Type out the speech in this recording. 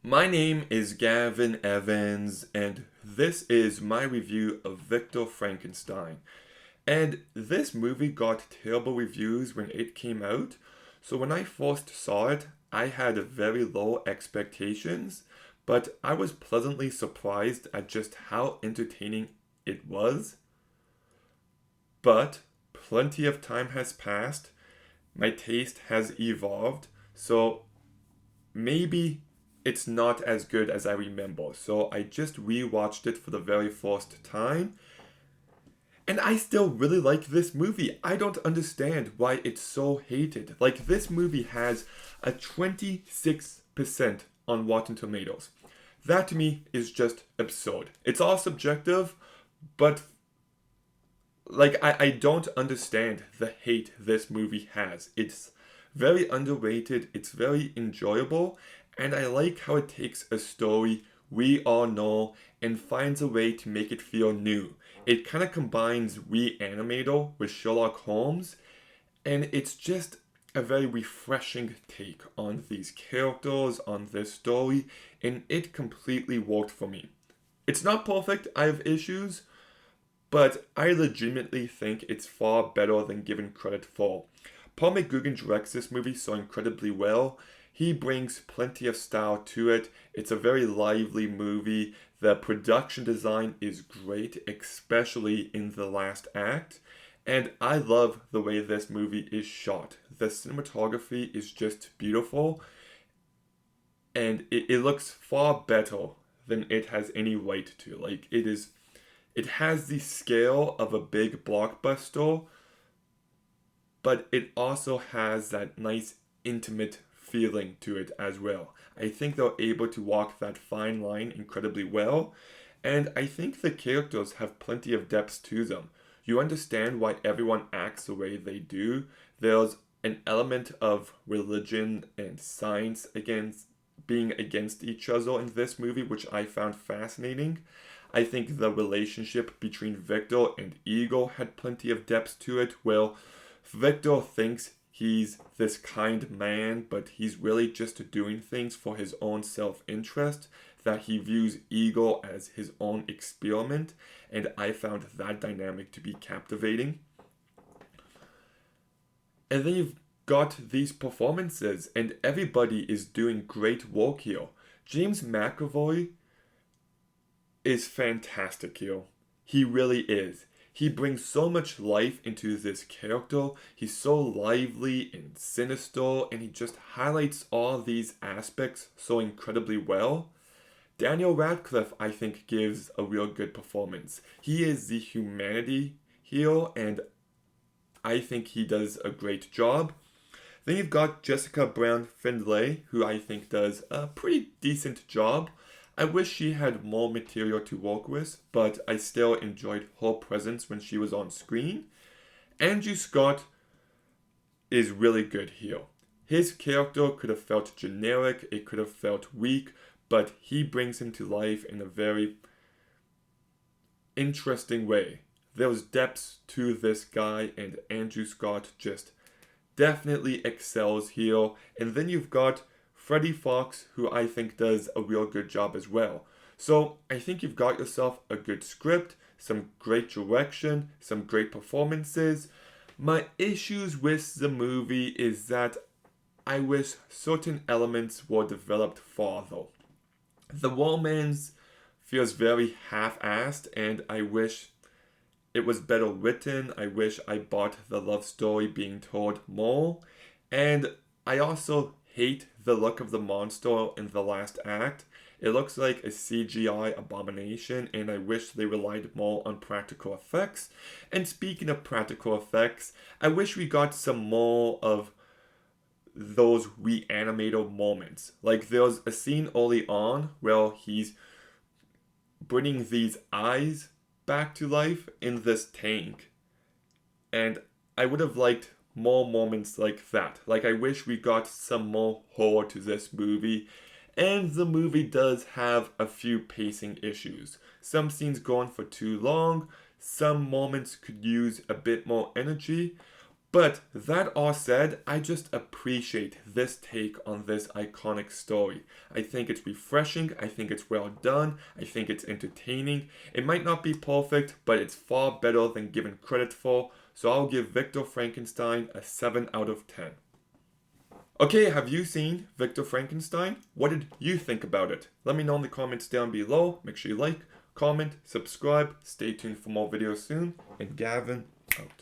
My name is Gavin Evans, and this is my review of Victor Frankenstein. And this movie got terrible reviews when it came out, so when I first saw it, I had very low expectations, but I was pleasantly surprised at just how entertaining it was. But plenty of time has passed, my taste has evolved, so maybe it's not as good as I remember. So I just rewatched it for the very first time. And I still really like this movie. I don't understand why it's so hated. Like, this movie has a 26% on Rotten Tomatoes. That to me is just absurd. It's all subjective, but I don't understand the hate this movie has. It's very underrated, it's very enjoyable, and I like how it takes a story we all know and finds a way to make it feel new. It kind of combines Reanimator with Sherlock Holmes, and it's just a very refreshing take on these characters, on this story, and it completely worked for me. It's not perfect, I have issues, but I legitimately think it's far better than given credit for. Paul McGugan directs this movie so incredibly well. He brings plenty of style to it. It's a very lively movie. The production design is great, especially in the last act. And I love the way this movie is shot. The cinematography is just beautiful, and it looks far better than it has any right to. It has the scale of a big blockbuster, but it also has that nice intimate feeling to it as well. I think they're able to walk that fine line incredibly well, and I think the characters have plenty of depth to them. You understand why everyone acts the way they do. There's an element of religion and science against being against each other in this movie, which I found fascinating. I think the relationship between Victor and Igor had plenty of depth to it. Well, Victor thinks he's this kind man, but he's really just doing things for his own self-interest, that he views Igor as his own experiment, and I found that dynamic to be captivating. And then you've got these performances, and everybody is doing great work here. James McAvoy is fantastic here. He really is. He brings so much life into this character. He's so lively and sinister, and he just highlights all these aspects so incredibly well. Daniel Radcliffe, I think, gives a real good performance. He is the humanity here, and I think he does a great job. Then you've got Jessica Brown Findlay, who I think does a pretty decent job. I wish she had more material to work with, but I still enjoyed her presence when she was on screen. Andrew Scott is really good here. His character could have felt generic, it could have felt weak, but he brings him to life in a very interesting way. There's depth to this guy, and Andrew Scott just definitely excels here. And then you've got Freddie Fox, who I think does a real good job as well. So I think you've got yourself a good script, some great direction, some great performances. My issues with the movie is that I wish certain elements were developed further. The romance feels very half-assed, and I wish it was better written. I wish I bought the love story being told more. And I also hate the look of the monster in the last act. It looks like a CGI abomination, and I wish they relied more on practical effects. And speaking of practical effects, I wish we got some more of those Reanimator moments. Like, there's a scene early on where he's bringing these eyes back to life in this tank, and I would have liked more moments like that. Like, I wish we got some more horror to this movie. And the movie does have a few pacing issues. Some scenes go on for too long, some moments could use a bit more energy, But that all said, I just appreciate this take on this iconic story. I think it's refreshing, I think it's well done, I think it's entertaining. It might not be perfect, but it's far better than given credit for, so I'll give Victor Frankenstein a 7 out of 10. Okay, have you seen Victor Frankenstein? What did you think about it? Let me know in the comments down below. Make sure you like, comment, subscribe, stay tuned for more videos soon, and Gavin out.